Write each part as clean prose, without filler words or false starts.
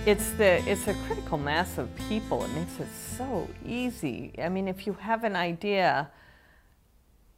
It's a critical mass of people. It makes it so easy. I mean, if you have an idea,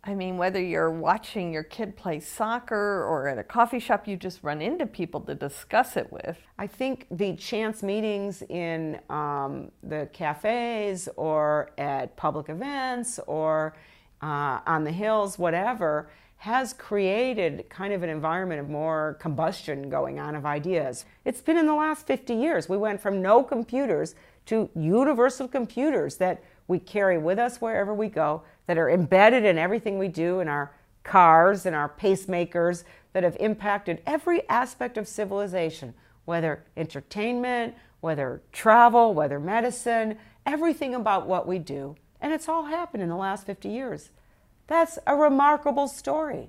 I mean, whether you're watching your kid play soccer or at a coffee shop, you just run into people to discuss it with. I think the chance meetings in the cafes or at public events or on the hills, whatever, has created kind of an environment of more combustion going on of ideas. It's been in the last 50 years. We went from no computers to universal computers that we carry with us wherever we go, that are embedded in everything we do, in our cars and our pacemakers, that have impacted every aspect of civilization, whether entertainment, whether travel, whether medicine, everything about what we do. And it's all happened in the last 50 years. That's a remarkable story.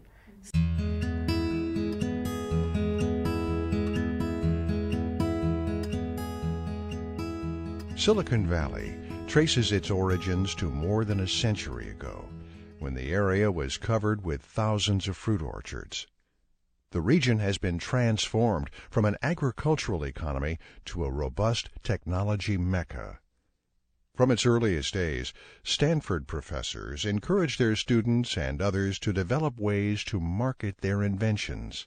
Silicon Valley traces its origins to more than a century ago, when the area was covered with thousands of fruit orchards. The region has been transformed from an agricultural economy to a robust technology mecca. From its earliest days, Stanford professors encouraged their students and others to develop ways to market their inventions.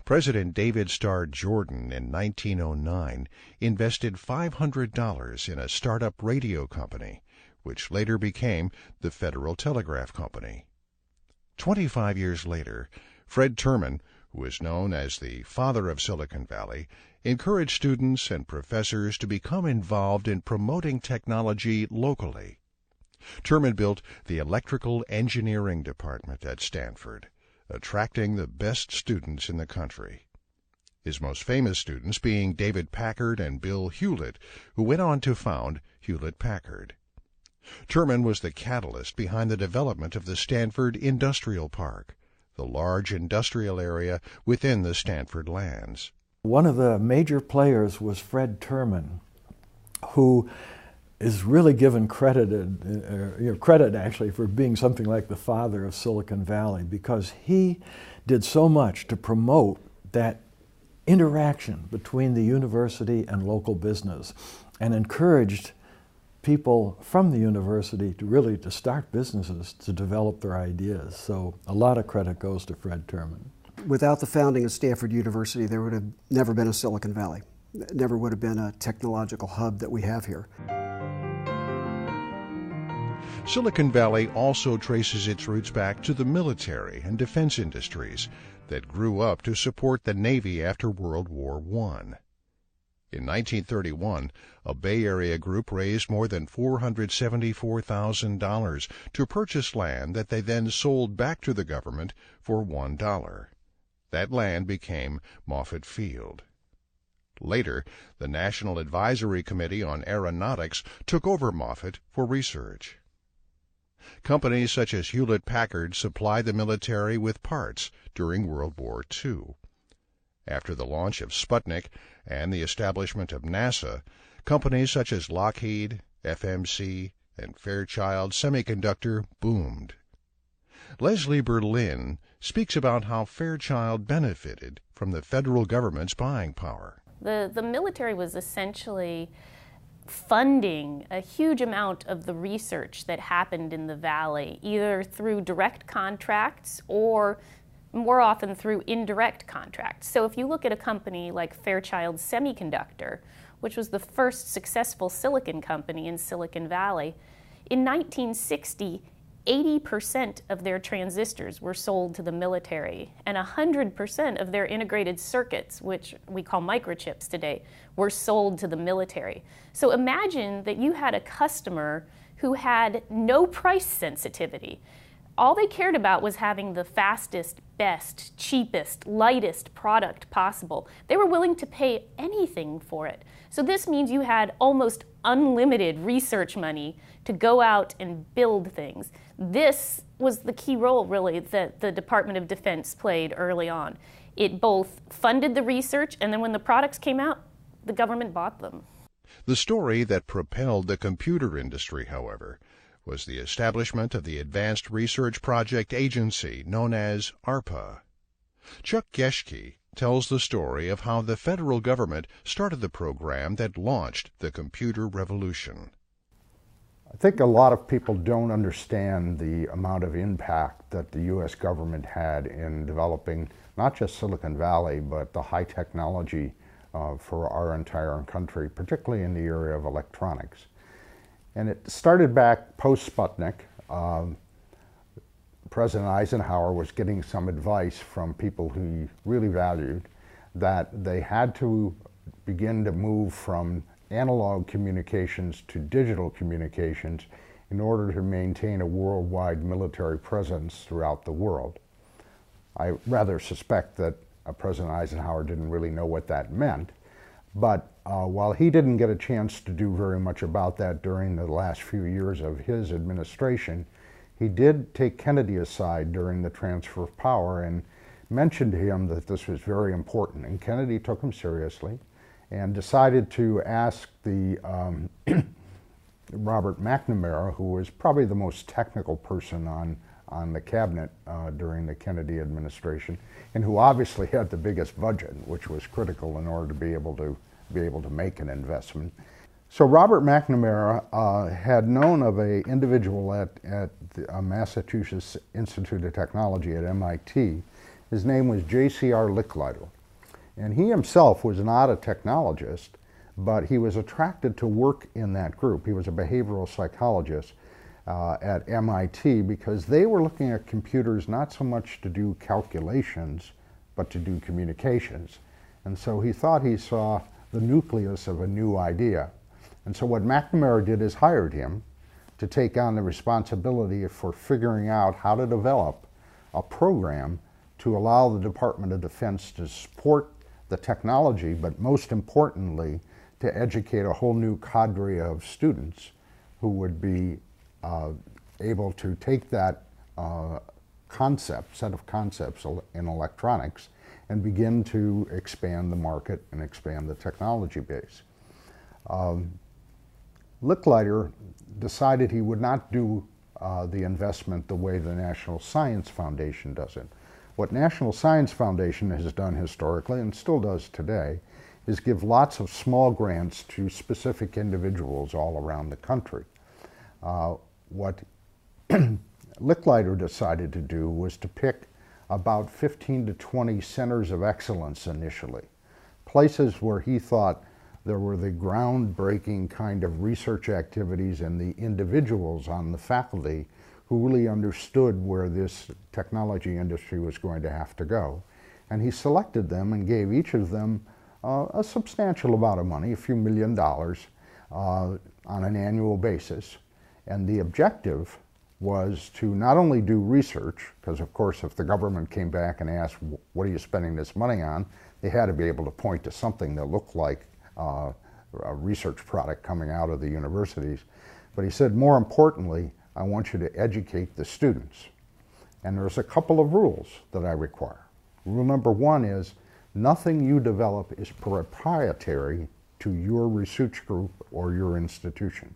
President David Starr Jordan in 1909 invested $500 in a startup radio company, which later became the Federal Telegraph Company. 25 years later, Fred Terman, who is known as the father of Silicon Valley, encouraged students and professors to become involved in promoting technology locally. Terman built the Electrical Engineering Department at Stanford, attracting the best students in the country. His most famous students being David Packard and Bill Hewlett, who went on to found Hewlett-Packard. Terman was the catalyst behind the development of the Stanford Industrial Park, the large industrial area within the Stanford lands. One of the major players was Fred Terman, who is really given credit actually for being something like the father of Silicon Valley, because he did so much to promote that interaction between the university and local business, and encouraged people from the university to start businesses, to develop their ideas. So a lot of credit goes to Fred Terman. Without the founding of Stanford University, there would have never been a Silicon Valley. It never would have been a technological hub that we have here. Silicon Valley also traces its roots back to the military and defense industries that grew up to support the Navy after World War I. In 1931, a Bay Area group raised more than $474,000 to purchase land that they then sold back to the government for $1. That land became Moffett Field. Later, the National Advisory Committee on Aeronautics took over Moffett for research. Companies such as Hewlett-Packard supplied the military with parts during World War II. After the launch of Sputnik and the establishment of NASA, companies such as Lockheed, FMC, and Fairchild Semiconductor boomed. Leslie Berlin speaks about how Fairchild benefited from the federal government's buying power. The military was essentially funding a huge amount of the research that happened in the valley, either through direct contracts or more often through indirect contracts. So if you look at a company like Fairchild Semiconductor, which was the first successful silicon company in Silicon Valley, in 1960, 80% of their transistors were sold to the military, and 100% of their integrated circuits, which we call microchips today, were sold to the military. So imagine that you had a customer who had no price sensitivity. All they cared about was having the fastest, best, cheapest, lightest product possible. They were willing to pay anything for it. So this means you had almost unlimited research money to go out and build things. This was the key role, really, that the Department of Defense played early on. It both funded the research, and then when the products came out, the government bought them. The story that propelled the computer industry, however, was the establishment of the Advanced Research Project Agency known as ARPA. Chuck Geschke, tells the story of how the federal government started the program that launched the computer revolution. I think a lot of people don't understand the amount of impact that the U.S. government had in developing not just Silicon Valley, but the high technology for our entire country, particularly in the area of electronics. And it started back post-Sputnik. President Eisenhower was getting some advice from people who he really valued that they had to begin to move from analog communications to digital communications in order to maintain a worldwide military presence throughout the world. I rather suspect that President Eisenhower didn't really know what that meant, but while he didn't get a chance to do very much about that during the last few years of his administration, he did take Kennedy aside during the transfer of power and mentioned to him that this was very important. And Kennedy took him seriously and decided to ask the Robert McNamara, who was probably the most technical person on the cabinet during the Kennedy administration, and who obviously had the biggest budget, which was critical in order to be able to make an investment. So Robert McNamara had known of an individual at the Massachusetts Institute of Technology at MIT. His name was J.C.R. Licklider. And he himself was not a technologist, but he was attracted to work in that group. He was a behavioral psychologist at MIT because they were looking at computers not so much to do calculations, but to do communications. And so he thought he saw the nucleus of a new idea. And so what McNamara did is hired him to take on the responsibility for figuring out how to develop a program to allow the Department of Defense to support the technology, but most importantly, to educate a whole new cadre of students who would be able to take that set of concepts in electronics and begin to expand the market and expand the technology base. Licklider decided he would not do the investment the way the National Science Foundation does it. What National Science Foundation has done historically, and still does today, is give lots of small grants to specific individuals all around the country. What Licklider decided to do was to pick about 15 to 20 centers of excellence initially, places where he thought there were the groundbreaking kind of research activities and the individuals on the faculty who really understood where this technology industry was going to have to go. And he selected them and gave each of them a substantial amount of money, a few $1 million, on an annual basis. And the objective was to not only do research, because of course if the government came back and asked, what are you spending this money on, they had to be able to point to something that looked like a research product coming out of the universities. But he said, more importantly, I want you to educate the students. And there's a couple of rules that I require. Rule number one is, nothing you develop is proprietary to your research group or your institution.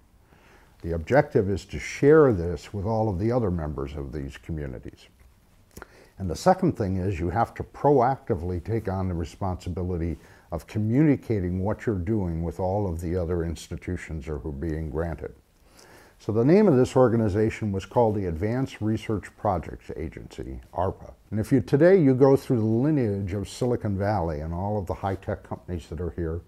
The objective is to share this with all of the other members of these communities. And the second thing is you have to proactively take on the responsibility of communicating what you're doing with all of the other institutions who are being granted. So the name of this organization was called the Advanced Research Projects Agency, ARPA. And if today you go through the lineage of Silicon Valley and all of the high-tech companies that are here,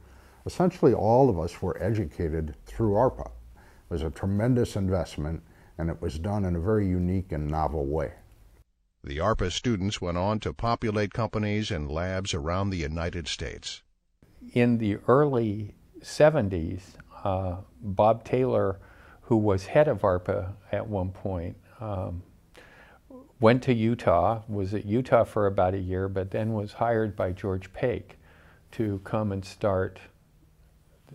essentially all of us were educated through ARPA. It was a tremendous investment, and it was done in a very unique and novel way. The ARPA students went on to populate companies and labs around the United States. In the early 70s, Bob Taylor, who was head of ARPA at one point, went to Utah, was at Utah for about a year, but then was hired by George Paik to come and start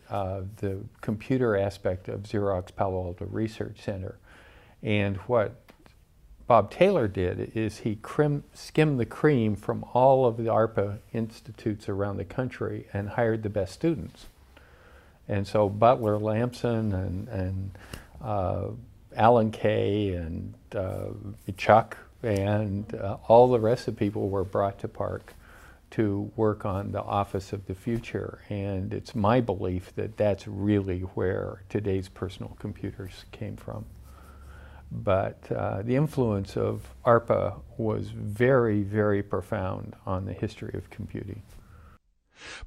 the computer aspect of Xerox Palo Alto Research Center. And what Bob Taylor did is he skimmed the cream from all of the ARPA institutes around the country and hired the best students. And so Butler Lampson and Alan Kay and Chuck and all the rest of the people were brought to Park to work on the Office of the Future, and it's my belief that that's really where today's personal computers came from. But the influence of ARPA was very, very profound on the history of computing.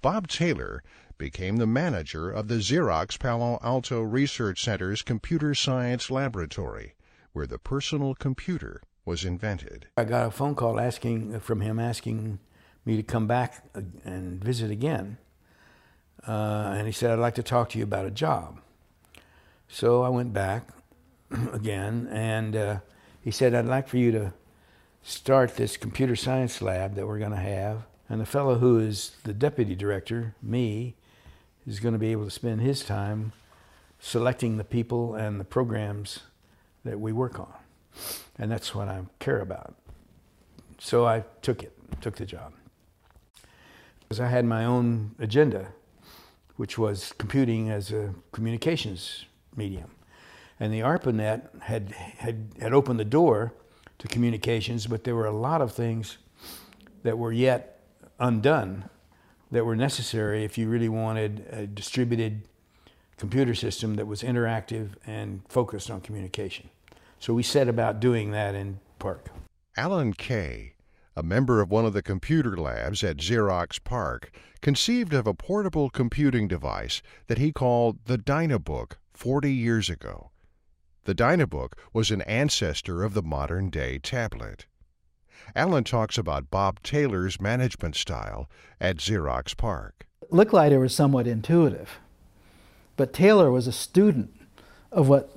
Bob Taylor became the manager of the Xerox Palo Alto Research Center's Computer Science Laboratory, where the personal computer was invented. I got a phone call from him asking me to come back and visit again. And he said, "I'd like to talk to you about a job." So I went back again, and he said, "I'd like for you to start this computer science lab that we're going to have. And the fellow who is the deputy director, me, is going to be able to spend his time selecting the people and the programs that we work on. And that's what I care about." So I took the job. Because I had my own agenda, which was computing as a communications medium. And the ARPANET had opened the door to communications, but there were a lot of things that were yet undone that were necessary if you really wanted a distributed computer system that was interactive and focused on communication. So we set about doing that in PARC. Alan Kay, a member of one of the computer labs at Xerox PARC, conceived of a portable computing device that he called the Dynabook 40 years ago. The Dynabook was an ancestor of the modern-day tablet. Alan talks about Bob Taylor's management style at Xerox PARC. Licklider was somewhat intuitive, but Taylor was a student of what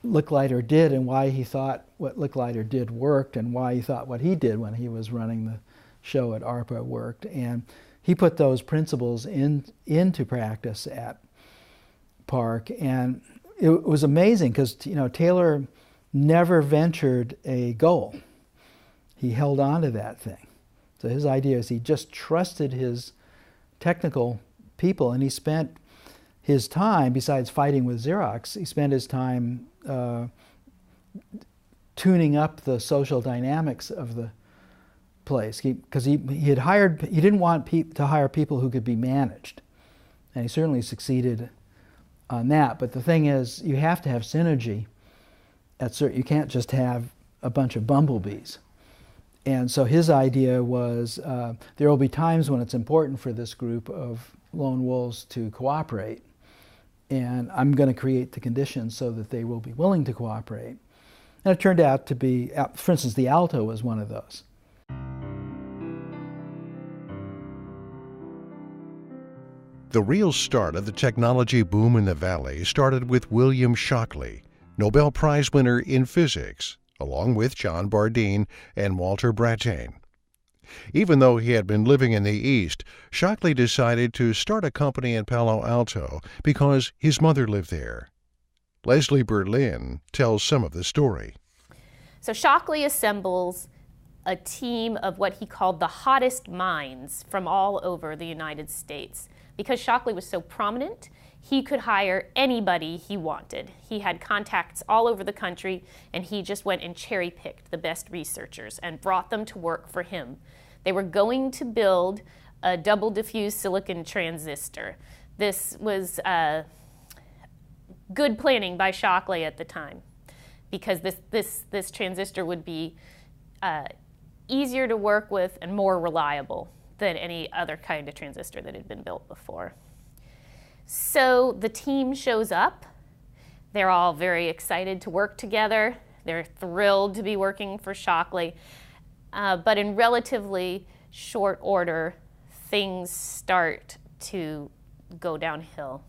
Licklider did and why he thought what Licklider did worked and why he thought what he did when he was running the show at ARPA worked. And he put those principles into practice at PARC. And it was amazing because, you know, Taylor never ventured a goal. He held on to that thing. So his idea is he just trusted his technical people, and he spent his time, besides fighting with Xerox, he spent his time tuning up the social dynamics of the place. Because he didn't want to hire people who could be managed. And he certainly succeeded on that. But the thing is, you have to have synergy. You can't just have a bunch of bumblebees. And so his idea was there will be times when it's important for this group of lone wolves to cooperate. And I'm going to create the conditions so that they will be willing to cooperate. And it turned out to be, for instance, the Alto was one of those. The real start of the technology boom in the Valley started with William Shockley, Nobel Prize winner in physics, along with John Bardeen and Walter Brattain. Even though he had been living in the East, Shockley decided to start a company in Palo Alto because his mother lived there. Leslie Berlin tells some of the story. So Shockley assembles a team of what he called the hottest minds from all over the United States. Because Shockley was so prominent, he could hire anybody he wanted. He had contacts all over the country, and he just went and cherry-picked the best researchers and brought them to work for him. They were going to build a double diffuse silicon transistor. This was good planning by Shockley at the time, because this transistor would be easier to work with and more reliable than any other kind of transistor that had been built before. So the team shows up. They're all very excited to work together. They're thrilled to be working for Shockley. But in relatively short order, things start to go downhill.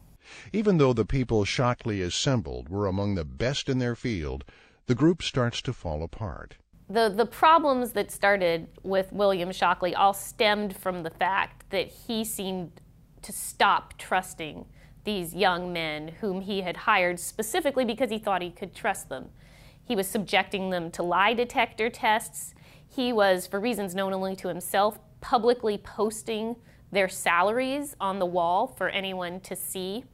Even though the people Shockley assembled were among the best in their field, the group starts to fall apart. The problems that started with William Shockley all stemmed from the fact that he seemed to stop trusting these young men whom he had hired specifically because he thought he could trust them. He was subjecting them to lie detector tests. He was, for reasons known only to himself, publicly posting their salaries on the wall for anyone to see.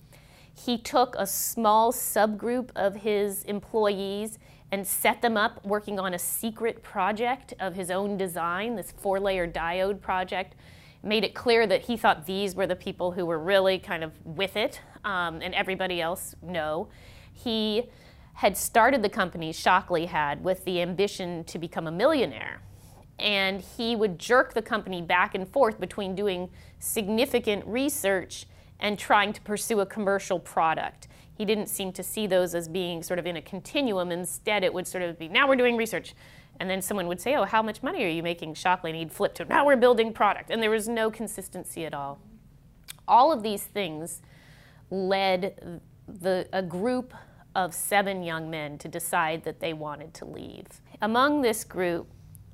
He took a small subgroup of his employees and set them up working on a secret project of his own design, this 4-layer diode project. Made it clear that he thought these were the people who were really kind of with it, and everybody else, no. He had started the company, Shockley had, with the ambition to become a millionaire. And he would jerk the company back and forth between doing significant research and trying to pursue a commercial product. He didn't seem to see those as being sort of in a continuum. Instead, it would sort of be, now we're doing research. And then someone would say, oh, how much money are you making, Shockley? And he'd flip to, now we're building product. And there was no consistency at all. All of these things led a group of 7 young men to decide that they wanted to leave. Among this group,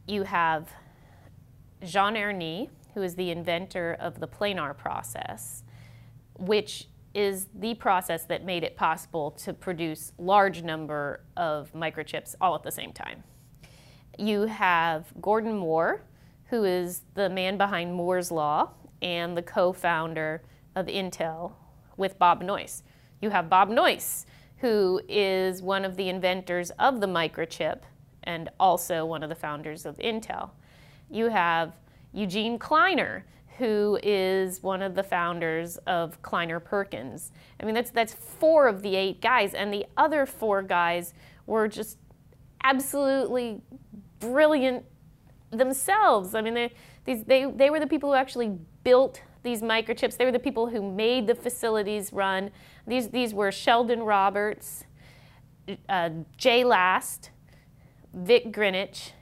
you have Jean Erny, who is the inventor of the planar process, which is the process that made it possible to produce large number of microchips all at the same time. You have Gordon Moore, who is the man behind Moore's Law and the co-founder of Intel with Bob Noyce. You have Bob Noyce, who is one of the inventors of the microchip and also one of the founders of Intel. You have Eugene Kleiner, who is one of the founders of Kleiner Perkins. I mean, that's 4 of the 8 guys, and the other 4 guys were just absolutely brilliant themselves. I mean, they were the people who actually built these microchips. They were the people who made the facilities run. These were Sheldon Roberts, Jay Last, Vic Greenwich,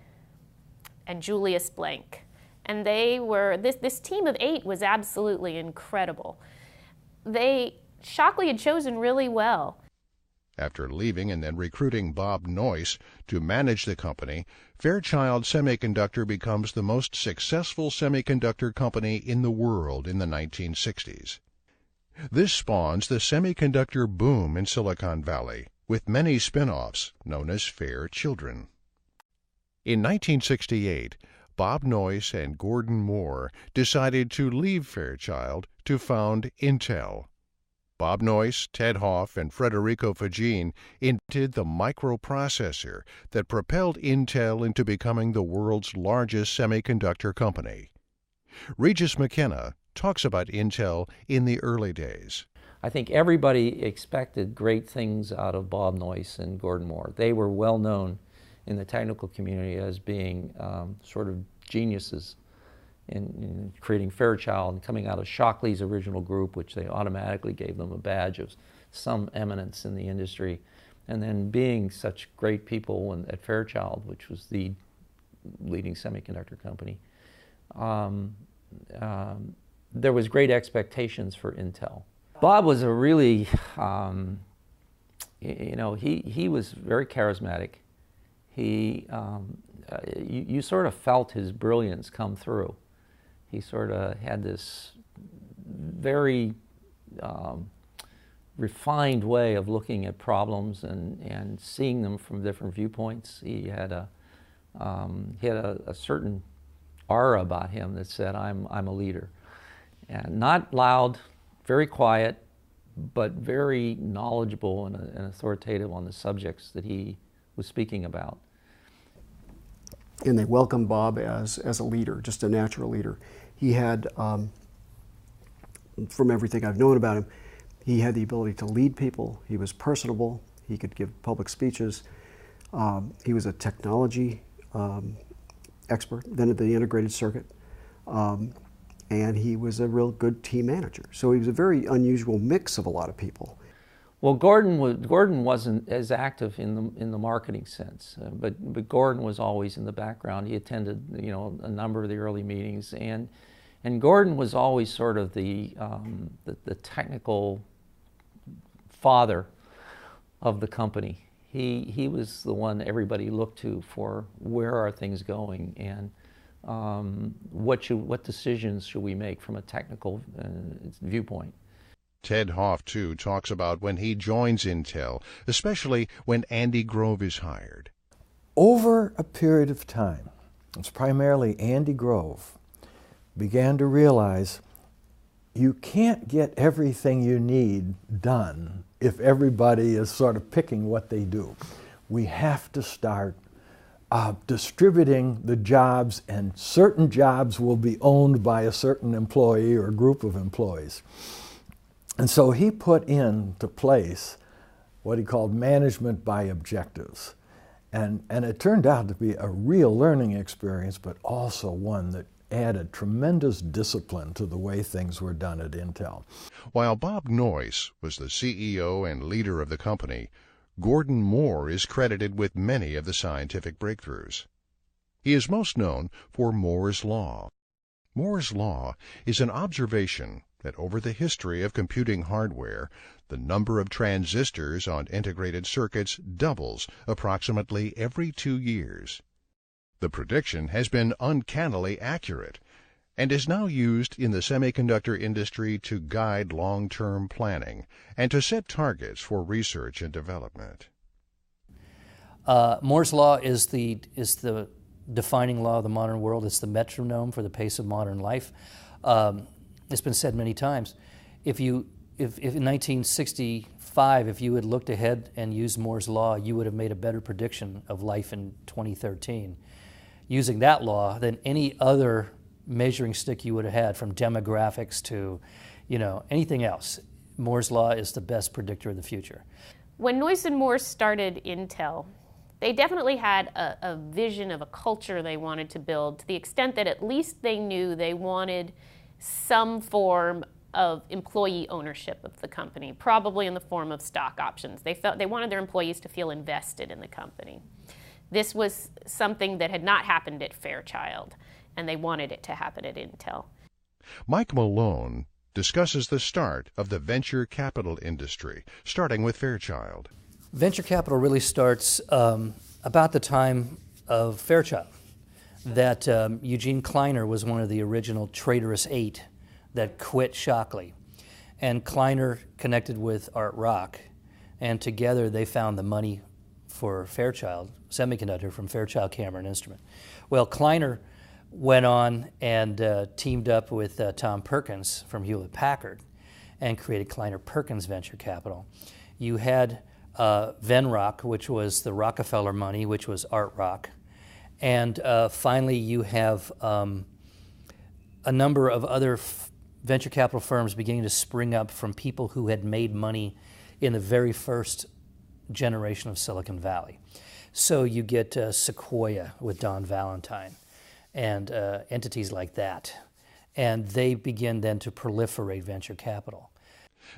and Julius Blank. And they were, this team of 8 was absolutely incredible. Shockley had chosen really well. After leaving and then recruiting Bob Noyce to manage the company, Fairchild Semiconductor becomes the most successful semiconductor company in the world in the 1960s. This spawns the semiconductor boom in Silicon Valley, with many spin-offs known as Fair Children. In 1968, Bob Noyce and Gordon Moore decided to leave Fairchild to found Intel. Bob Noyce, Ted Hoff, and Federico Fagin invented the microprocessor that propelled Intel into becoming the world's largest semiconductor company. Regis McKenna talks about Intel in the early days. I think everybody expected great things out of Bob Noyce and Gordon Moore. They were well known in the technical community as being sort of geniuses in creating Fairchild and coming out of Shockley's original group, which they automatically gave them a badge of some eminence in the industry, and then being such great people at Fairchild, which was the leading semiconductor company. There was great expectations for Intel. Bob was a really, he was very charismatic. You sort of felt his brilliance come through. He sort of had this very refined way of looking at problems and seeing them from different viewpoints. He had a certain aura about him that said, I'm a leader. And not loud, very quiet, but very knowledgeable and authoritative on the subjects that he was speaking about. And they welcomed Bob as a leader, just a natural leader. He had, from everything I've known about him, he had the ability to lead people. He was personable. He could give public speeches. He was a technology expert, then at the integrated circuit. And he was a real good team manager. So he was a very unusual mix of a lot of people. Well, Gordon wasn't as active in the marketing sense, but Gordon was always in the background. He attended, a number of the early meetings, and Gordon was always sort of the technical father of the company. He was the one everybody looked to for where are things going and what decisions should we make from a technical viewpoint. Ted Hoff, too, talks about when he joins Intel, especially when Andy Grove is hired. Over a period of time, it's primarily Andy Grove began to realize you can't get everything you need done if everybody is sort of picking what they do. we have to start distributing the jobs, and certain jobs will be owned by a certain employee or group of employees. And so he put into place what he called management by objectives. And it turned out to be a real learning experience, but also one that added tremendous discipline to the way things were done at Intel. While Bob Noyce was the CEO and leader of the company, Gordon Moore is credited with many of the scientific breakthroughs. He is most known for Moore's Law. Moore's Law is an observation that over the history of computing hardware, the number of transistors on integrated circuits doubles approximately every 2 years. The prediction has been uncannily accurate and is now used in the semiconductor industry to guide long-term planning and to set targets for research and development. Moore's Law is the defining law of the modern world. It's the metronome for the pace of modern life. It's been said many times. If in 1965, if you had looked ahead and used Moore's Law, you would have made a better prediction of life in 2013 using that law than any other measuring stick you would have had, from demographics to, anything else. Moore's Law is the best predictor of the future. When Noyce and Moore started Intel, they definitely had a vision of a culture they wanted to build, to the extent that at least they knew they wanted some form of employee ownership of the company, probably in the form of stock options. They felt they wanted their employees to feel invested in the company. This was something that had not happened at Fairchild, and they wanted it to happen at Intel. Mike Malone discusses the start of the venture capital industry, starting with Fairchild. Venture capital really starts about the time of Fairchild. That Eugene Kleiner was one of the original traitorous 8 that quit Shockley. And Kleiner connected with Art Rock, and together they found the money for Fairchild Semiconductor from Fairchild Cameron Instrument. Well, Kleiner went on and teamed up with Tom Perkins from Hewlett-Packard and created Kleiner-Perkins Venture Capital. You had Venrock, which was the Rockefeller money, which was Art Rock. And finally, you have a number of other venture capital firms beginning to spring up from people who had made money in the very first generation of Silicon Valley. So you get Sequoia with Don Valentine and entities like that. And they begin then to proliferate venture capital.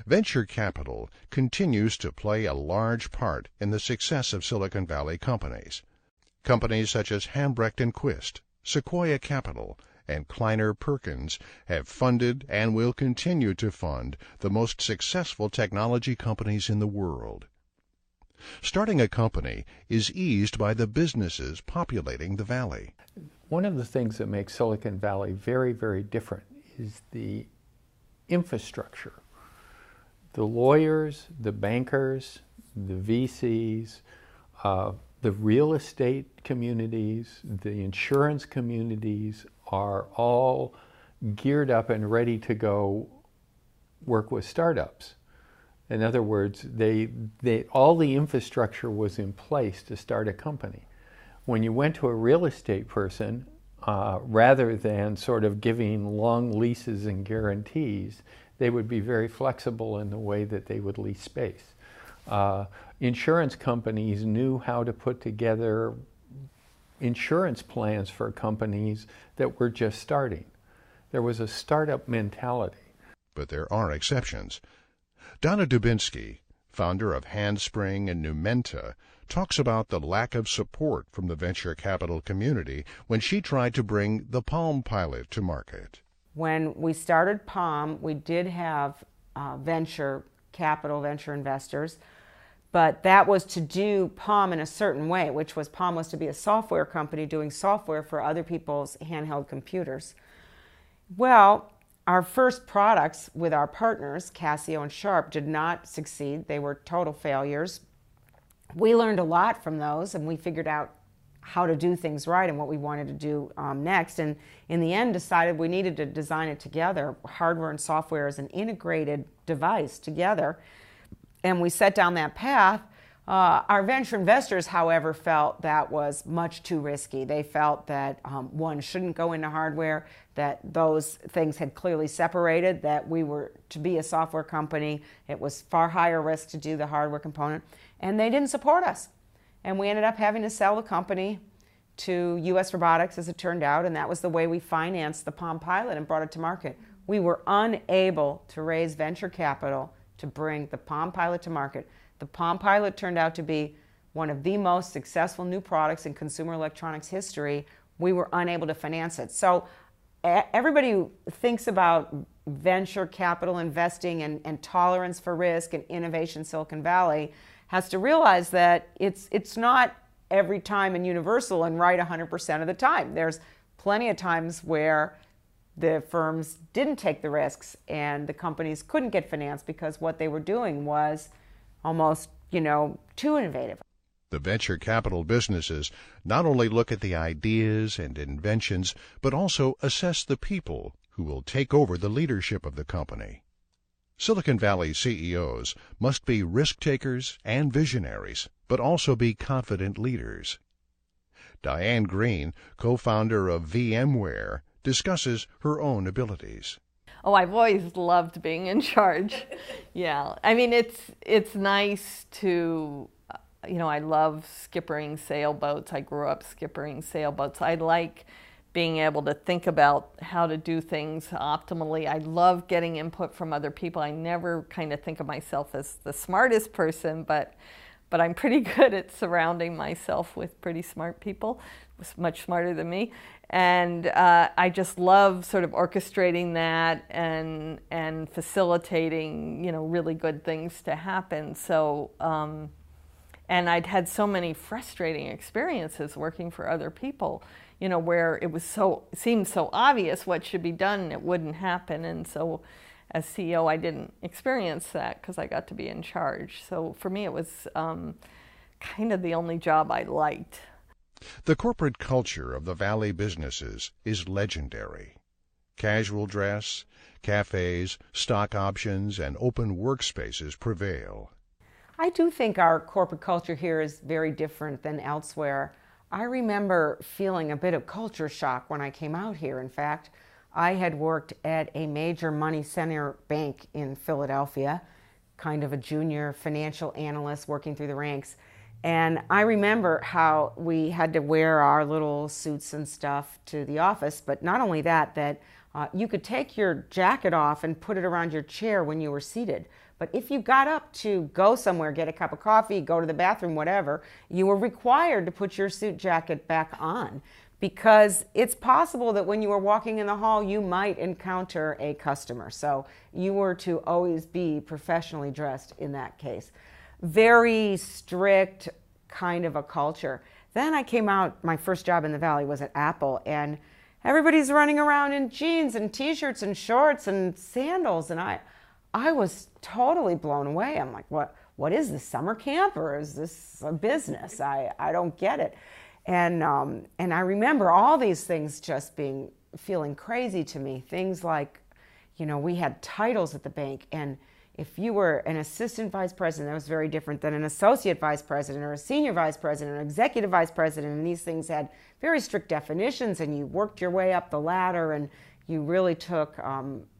Venture capital continues to play a large part in the success of Silicon Valley companies. Companies such as Hambrecht & Quist, Sequoia Capital, and Kleiner Perkins have funded and will continue to fund the most successful technology companies in the world. Starting a company is eased by the businesses populating the valley. One of the things that makes Silicon Valley very, very different is the infrastructure. The lawyers, the bankers, the VCs, the real estate communities, the insurance communities are all geared up and ready to go work with startups. In other words, all the infrastructure was in place to start a company. When you went to a real estate person, rather than sort of giving long leases and guarantees, they would be very flexible in the way that they would lease space. Insurance companies knew how to put together insurance plans for companies that were just starting. There was a startup mentality. But there are exceptions. Donna Dubinsky, founder of Handspring and Numenta, talks about the lack of support from the venture capital community when she tried to bring the Palm Pilot to market. When we started Palm, we did have venture capital, venture investors, but that was to do Palm in a certain way, which was Palm was to be a software company doing software for other people's handheld computers. Well, our first products with our partners, Casio and Sharp, did not succeed. They were total failures. We learned a lot from those, and we figured out how to do things right and what we wanted to do next. And in the end, decided we needed to design it together, hardware and software as an integrated device together. And we set down that path Our venture investors, however, felt that was much too risky. They felt that one shouldn't go into hardware, that those things had clearly separated, that we were to be a software company. It was far higher risk to do the hardware component, and they didn't support us. And we ended up having to sell the company to U.S. Robotics, as it turned out, and that was the way we financed the Palm Pilot and brought it to market. We were unable to raise venture capital to bring the Palm Pilot to market. The Palm Pilot turned out to be one of the most successful new products in consumer electronics history. We were unable to finance it. So everybody who thinks about venture capital investing and tolerance for risk and innovation in Silicon Valley has to realize that it's not every time and universal and right 100% of the time. There's plenty of times where the firms didn't take the risks and the companies couldn't get financed because what they were doing was almost, too innovative. The venture capital businesses not only look at the ideas and inventions, but also assess the people who will take over the leadership of the company. Silicon Valley CEOs must be risk takers and visionaries, but also be confident leaders. Diane Green, co-founder of VMware, discusses her own abilities. Oh, I've always loved being in charge. Yeah, I mean, it's nice to, I love skippering sailboats. I grew up skippering sailboats. I like being able to think about how to do things optimally. I love getting input from other people. I never kind of think of myself as the smartest person, but I'm pretty good at surrounding myself with pretty smart people, much smarter than me. And I just love sort of orchestrating that and facilitating, really good things to happen. So, and I'd had so many frustrating experiences working for other people, where it seemed so obvious what should be done and it wouldn't happen. And so as CEO, I didn't experience that because I got to be in charge. So for me, it was kind of the only job I liked. The corporate culture of the Valley businesses is legendary. Casual dress, cafes, stock options, and open workspaces prevail. I do think our corporate culture here is very different than elsewhere. I remember feeling a bit of culture shock when I came out here. In fact, I had worked at a major money center bank in Philadelphia, kind of a junior financial analyst working through the ranks. And I remember how we had to wear our little suits and stuff to the office, but not only that you could take your jacket off and put it around your chair when you were seated. But if you got up to go somewhere, get a cup of coffee, go to the bathroom, whatever, you were required to put your suit jacket back on, because it's possible that when you were walking in the hall, you might encounter a customer. So you were to always be professionally dressed in that case. Very strict kind of a culture. Then I came out, my first job in the Valley was at Apple, and everybody's running around in jeans and t-shirts and shorts and sandals, and I was totally blown away. I'm like, what is this, summer camp, or is this a business? I don't get it. And I remember all these things just feeling crazy to me. Things like, we had titles at the bank, and if you were an assistant vice president, that was very different than an associate vice president or a senior vice president or executive vice president, and these things had very strict definitions, and you worked your way up the ladder, and you really took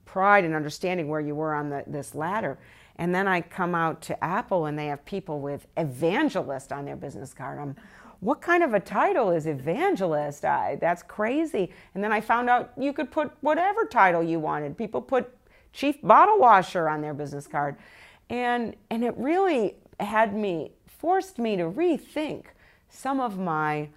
pride in understanding where you were on this ladder. And then I come out to Apple, and they have people with evangelist on their business card. What kind of a title is evangelist? That's crazy. And then I found out you could put whatever title you wanted. People put chief bottle washer on their business card. And it really forced me to rethink some of my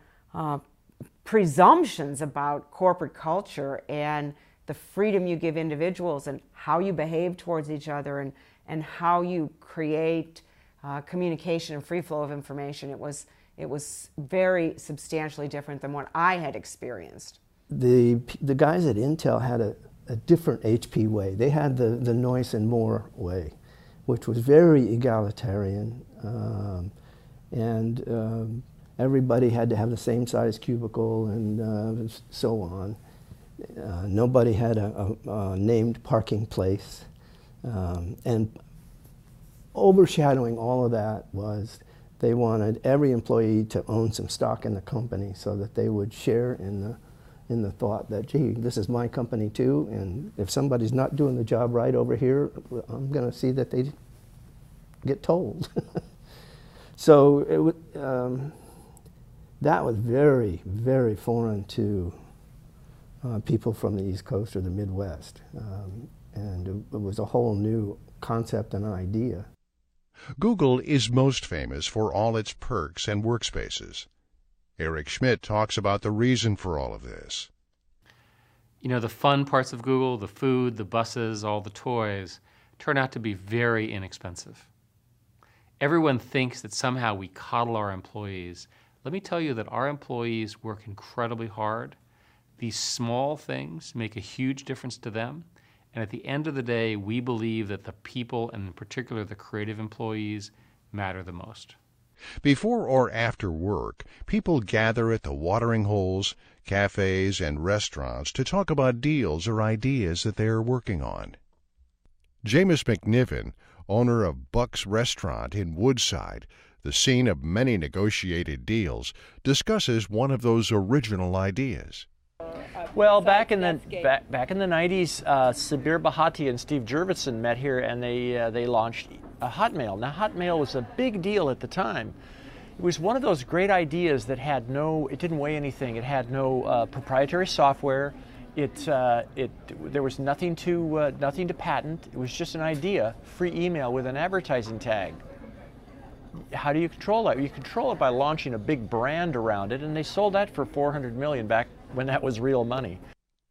presumptions about corporate culture and the freedom you give individuals and how you behave towards each other and how you create communication and free flow of information. It was very substantially different than what I had experienced. The guys at Intel had a different HP way. They had the Noyce and Moore way, which was very egalitarian, and everybody had to have the same size cubicle and so on. Nobody had a named parking place, and overshadowing all of that was They wanted every employee to own some stock in the company so that they would share in the thought that, gee, this is my company too, and if somebody's not doing the job right over here, I'm going to see that they get told. So that was very, very foreign to people from the East Coast or the Midwest, and it was a whole new concept and idea. Google is most famous for all its perks and workspaces. Eric Schmidt talks about the reason for all of this. You know, the fun parts of Google, the food, the buses, all the toys, turn out to be very inexpensive. Everyone thinks that somehow we coddle our employees. Let me tell you that our employees work incredibly hard. These small things make a huge difference to them. And at the end of the day, we believe that the people, and in particular the creative employees, matter the most. Before or after work, people gather at the watering holes, cafes, and restaurants to talk about deals or ideas that they are working on. Jameis McNiven, owner of Buck's Restaurant in Woodside, the scene of many negotiated deals, discusses one of those original ideas. Well, back in the 90s, Sabir Bahati and Steve Jurvetson met here, and they launched Hotmail. Now, Hotmail was a big deal at the time. It was one of those great ideas that had it didn't weigh anything. It had no proprietary software. There was nothing to patent. It was just an idea, free email with an advertising tag. How do you control that? You control it by launching a big brand around it, and they sold that for $400 million back when that was real money.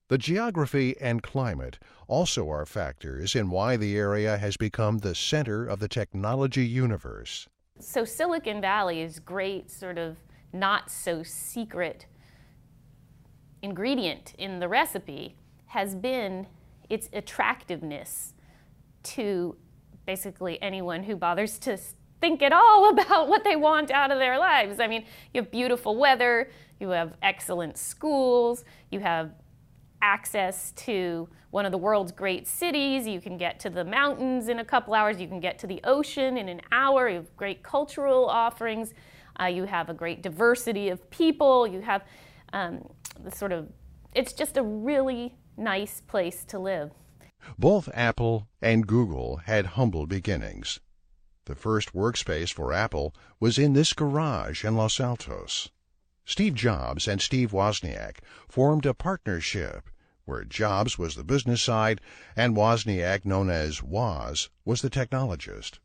The geography and climate also are factors in why the area has become the center of the technology universe. So Silicon Valley is great, sort of not so secret ingredient in the recipe has been its attractiveness to basically anyone who bothers to think at all about what they want out of their lives. I mean, you have beautiful weather, you have excellent schools, you have access to one of the world's great cities, you can get to the mountains in a couple hours, you can get to the ocean in an hour, you have great cultural offerings, you have a great diversity of people, you have it's just a really nice place to live. Both Apple and Google had humble beginnings. The first workspace for Apple was in this garage in Los Altos. Steve Jobs and Steve Wozniak formed a partnership where Jobs was the business side and Wozniak, known as Woz, was the technologist.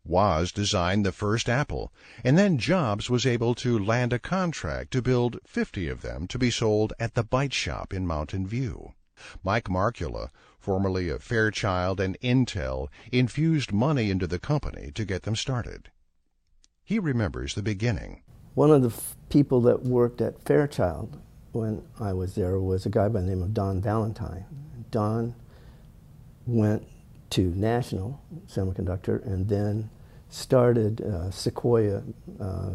Woz designed the first Apple, and then Jobs was able to land a contract to build 50 of them to be sold at the Bite Shop in Mountain View. Mike Markula, formerly of Fairchild and Intel, infused money into the company to get them started. He remembers the beginning. One of the people that worked at Fairchild when I was there was a guy by the name of Don Valentine. Don went to National Semiconductor and then started Sequoia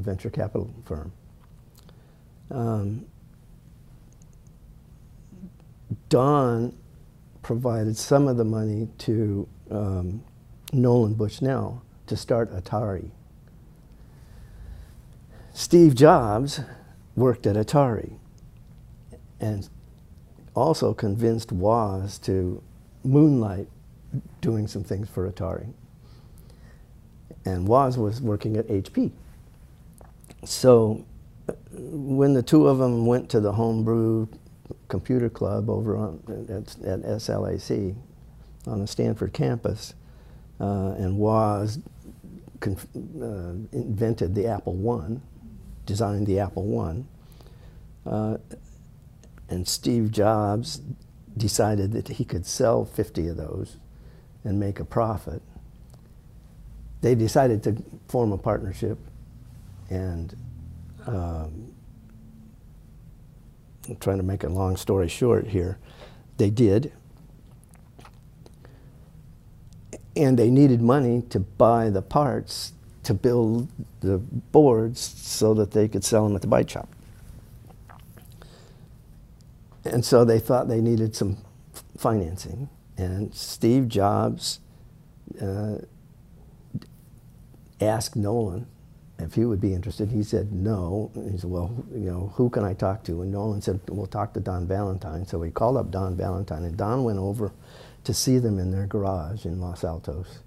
venture capital firm. Don provided some of the money to Nolan Bushnell to start Atari. Steve Jobs worked at Atari and also convinced Woz to moonlight doing some things for Atari. And Woz was working at HP. So when the two of them went to the homebrew computer club over at SLAC on the Stanford campus, and Woz invented the Apple I, designed the Apple I, and Steve Jobs decided that he could sell 50 of those and make a profit. They decided to form a partnership, and I'm trying to make a long story short here. They did, and they needed money to buy the parts to build the boards so that they could sell them at the Bite Shop. And so they thought they needed some financing, and Steve Jobs asked Nolan if he would be interested. He said no. He said, well, you know, who can I talk to? And Nolan said, we'll talk to Don Valentine. So we called up Don Valentine, and Don went over to see them in their garage in Los Altos.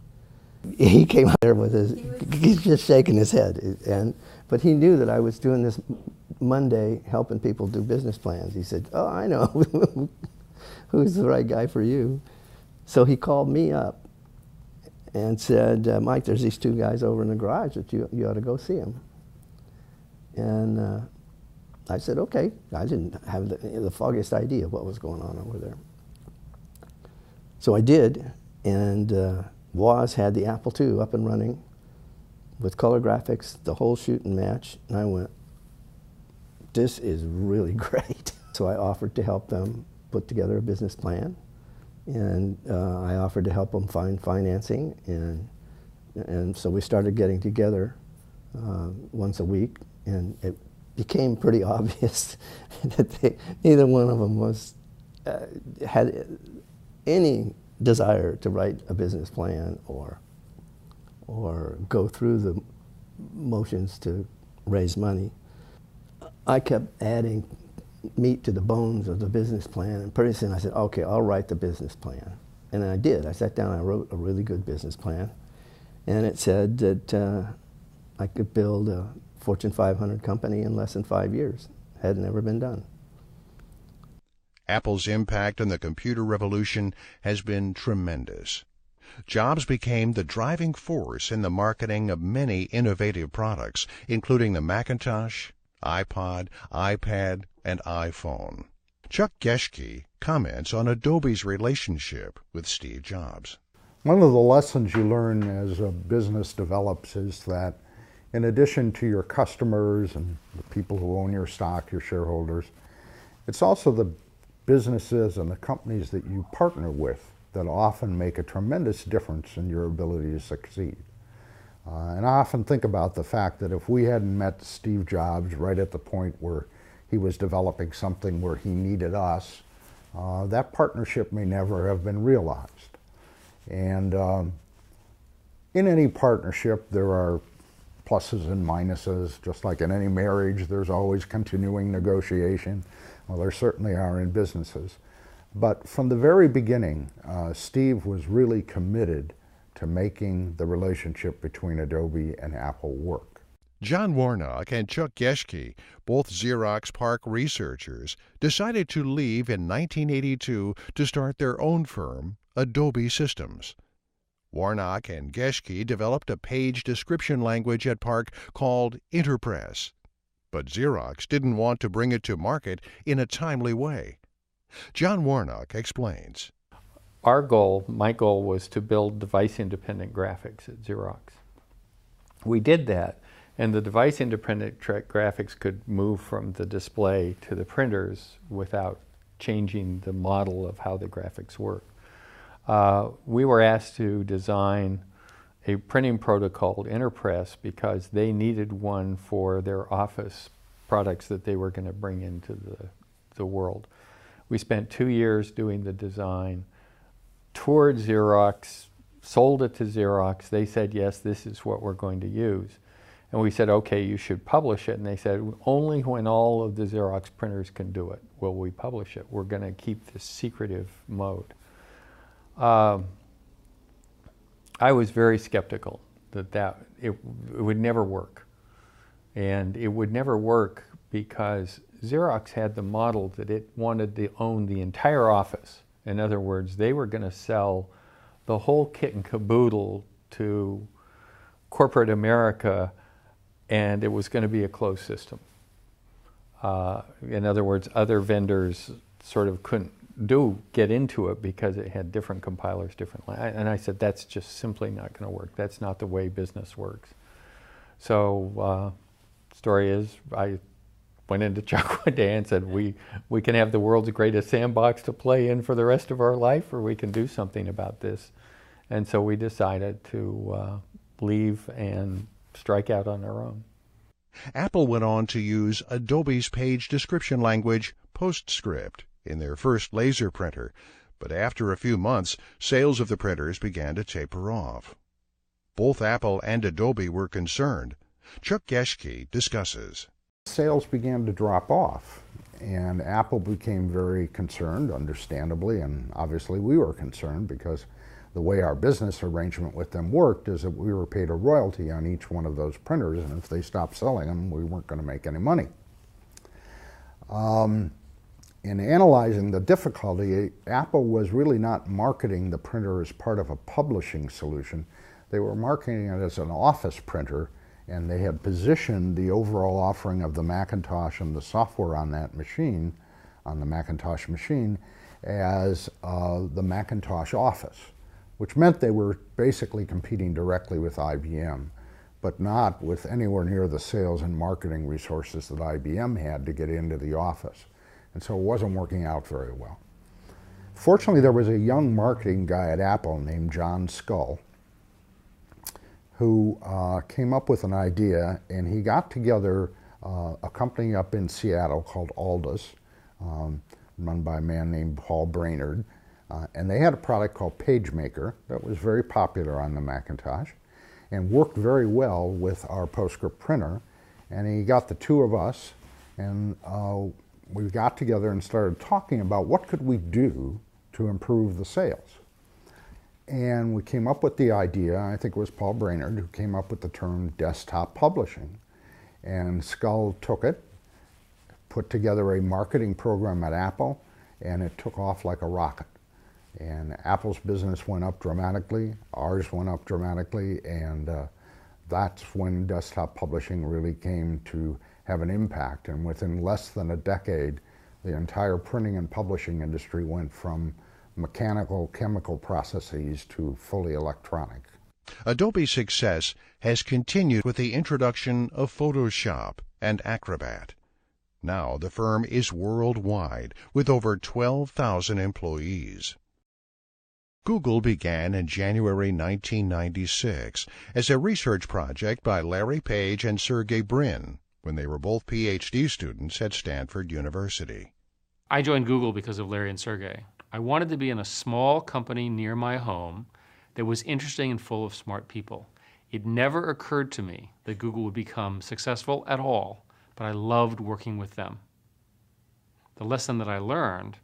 He came out there with his, he's just shaking his head. But he knew that I was doing this Monday, helping people do business plans. He said, oh, I know. Who's the right guy for you? So he called me up and said, Mike, there's these two guys over in the garage that you ought to go see them. And I said, okay. I didn't have the foggiest idea what was going on over there. So I did, and Woz had the Apple II up and running with color graphics, the whole shoot and match, and I went, this is really great. So I offered to help them put together a business plan, and I offered to help them find financing, and so we started getting together once a week, and it became pretty obvious that neither one of them was had any desire to write a business plan or go through the motions to raise money. I kept adding meat to the bones of the business plan, and pretty soon I said, okay, I'll write the business plan. And I did. I sat down and I wrote a really good business plan, and it said that I could build a Fortune 500 company in less than 5 years. Had never been done. Apple's impact on the computer revolution has been tremendous. Jobs became the driving force in the marketing of many innovative products, including the Macintosh, iPod, iPad, and iPhone. Chuck Geschke comments on Adobe's relationship with Steve Jobs. One of the lessons you learn as a business develops is that in addition to your customers and the people who own your stock, your shareholders, it's also the businesses and the companies that you partner with that often make a tremendous difference in your ability to succeed. And I often think about the fact that if we hadn't met Steve Jobs right at the point where he was developing something where he needed us, that partnership may never have been realized. And in any partnership, there are pluses and minuses. Just like in any marriage, there's always continuing negotiation. Well, there certainly are in businesses. But from the very beginning, Steve was really committed to making the relationship between Adobe and Apple work. John Warnock and Chuck Geschke, both Xerox PARC researchers, decided to leave in 1982 to start their own firm, Adobe Systems. Warnock and Geschke developed a page description language at PARC called Interpress. But Xerox didn't want to bring it to market in a timely way. John Warnock explains. Our goal, my goal, was to build device-independent graphics at Xerox. We did that, and the device-independent graphics could move from the display to the printers without changing the model of how the graphics work. We were asked to design a printing protocol called Interpress because they needed one for their office products that they were going to bring into the world. We spent 2 years doing the design, toured Xerox, sold it to Xerox. They said, yes, this is what we're going to use. And we said, okay, you should publish it. And they said, only when all of the Xerox printers can do it will we publish it. We're going to keep this secretive mode. I was very skeptical that it would never work. And it would never work because Xerox had the model that it wanted to own the entire office. In other words, they were going to sell the whole kit and caboodle to corporate America, and it was going to be a closed system. In other words, other vendors sort of couldn't get into it because it had different compilers, and I said, that's just simply not going to work. That's not the way business works. So, story is, I went into Chuck one day and said, we can have the world's greatest sandbox to play in for the rest of our life, or we can do something about this. And so we decided to leave and strike out on our own. Apple went on to use Adobe's page description language, PostScript, in their first laser printer, but after a few months, sales of the printers began to taper off. Both Apple and Adobe were concerned. Chuck Geschke discusses. Sales began to drop off, and Apple became very concerned, understandably, and obviously we were concerned because the way our business arrangement with them worked is that we were paid a royalty on each one of those printers, and if they stopped selling them, we weren't going to make any money. In analyzing the difficulty, Apple was really not marketing the printer as part of a publishing solution. They were marketing it as an office printer, and they had positioned the overall offering of the Macintosh and the software on that machine, on the Macintosh machine, as the Macintosh Office, which meant they were basically competing directly with IBM, but not with anywhere near the sales and marketing resources that IBM had to get into the Office. And so it wasn't working out very well. Fortunately, there was a young marketing guy at Apple named John Scull who came up with an idea, and he got together a company up in Seattle called LAHS, run by a man named Paul Brainerd, and they had a product called PageMaker that was very popular on the Macintosh and worked very well with our PostScript printer. And he got the two of us, and we got together and started talking about what could we do to improve the sales. And we came up with the idea, I think it was Paul Brainerd who came up with the term desktop publishing. And Scull took it, put together a marketing program at Apple, and it took off like a rocket. And Apple's business went up dramatically, ours went up dramatically, and that's when desktop publishing really came to have an impact. And within less than a decade, the entire printing and publishing industry went from mechanical, chemical processes to fully electronic. Adobe's success has continued with the introduction of Photoshop and Acrobat. Now the firm is worldwide with over 12,000 employees. Google began in January 1996 as a research project by Larry Page and Sergey Brin when they were both PhD students at Stanford University. I joined Google because of Larry and Sergey. I wanted to be in a small company near my home that was interesting and full of smart people. It never occurred to me that Google would become successful at all, but I loved working with them. The lesson that I learned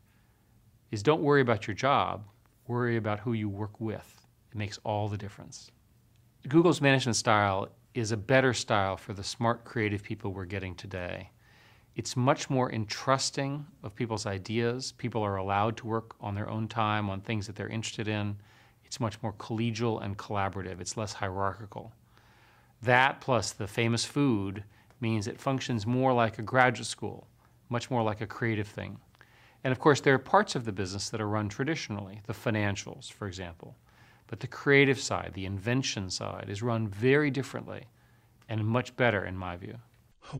is don't worry about your job, worry about who you work with. It makes all the difference. Google's management style is a better style for the smart, creative people we're getting today. It's much more entrusting of people's ideas. People are allowed to work on their own time on things that they're interested in. It's much more collegial and collaborative. It's less hierarchical. That plus the famous food means it functions more like a graduate school, much more like a creative thing. And of course, there are parts of the business that are run traditionally, the financials, for example. But the creative side, the invention side, is run very differently and much better in my view.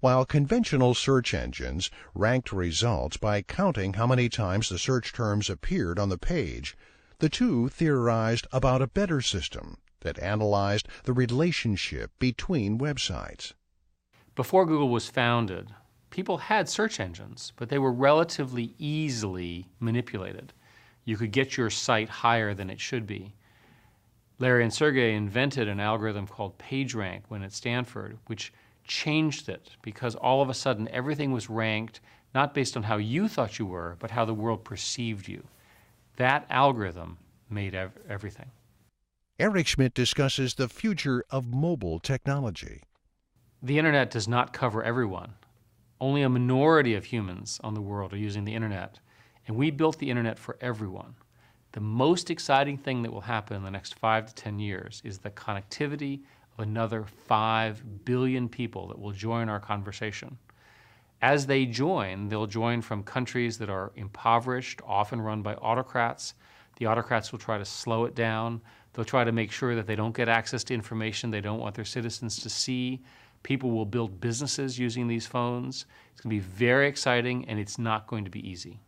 While conventional search engines ranked results by counting how many times the search terms appeared on the page, the two theorized about a better system that analyzed the relationship between websites. Before Google was founded, people had search engines, but they were relatively easily manipulated. You could get your site higher than it should be. Larry and Sergey invented an algorithm called PageRank when at Stanford, which changed it because all of a sudden everything was ranked not based on how you thought you were, but how the world perceived you. That algorithm made everything. Eric Schmidt discusses the future of mobile technology. The internet does not cover everyone. Only a minority of humans on the world are using the internet, and we built the internet for everyone. The most exciting thing that will happen in the next 5 to 10 years is the connectivity of another 5 billion people that will join our conversation. As they join, they'll join from countries that are impoverished, often run by autocrats. The autocrats will try to slow it down. They'll try to make sure that they don't get access to information they don't want their citizens to see. People will build businesses using these phones. It's going to be very exciting, and it's not going to be easy.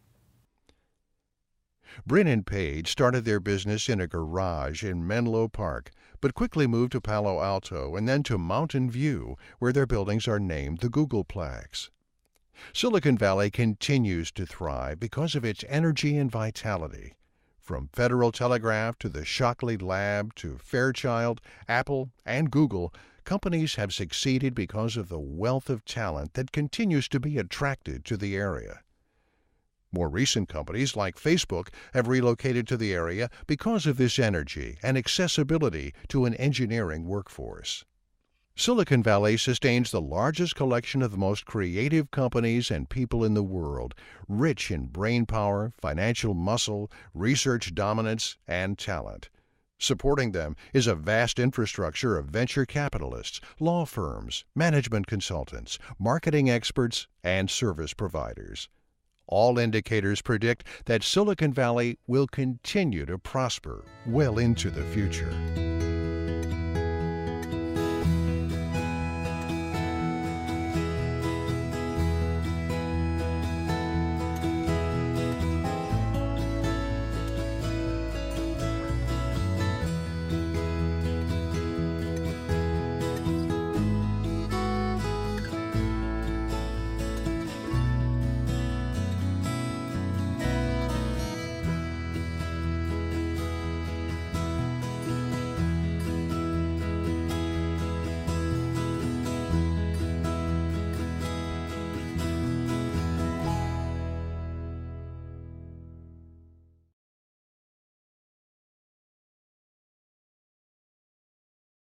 Brin and Page started their business in a garage in Menlo Park, but quickly moved to Palo Alto and then to Mountain View, where their buildings are named the Googleplex. Silicon Valley continues to thrive because of its energy and vitality. From Federal Telegraph to the Shockley Lab to Fairchild, Apple, and Google, companies have succeeded because of the wealth of talent that continues to be attracted to the area. More recent companies like Facebook have relocated to the area because of this energy and accessibility to an engineering workforce. Silicon Valley sustains the largest collection of the most creative companies and people in the world, rich in brainpower, financial muscle, research dominance, and talent. Supporting them is a vast infrastructure of venture capitalists, law firms, management consultants, marketing experts, and service providers. All indicators predict that Silicon Valley will continue to prosper well into the future.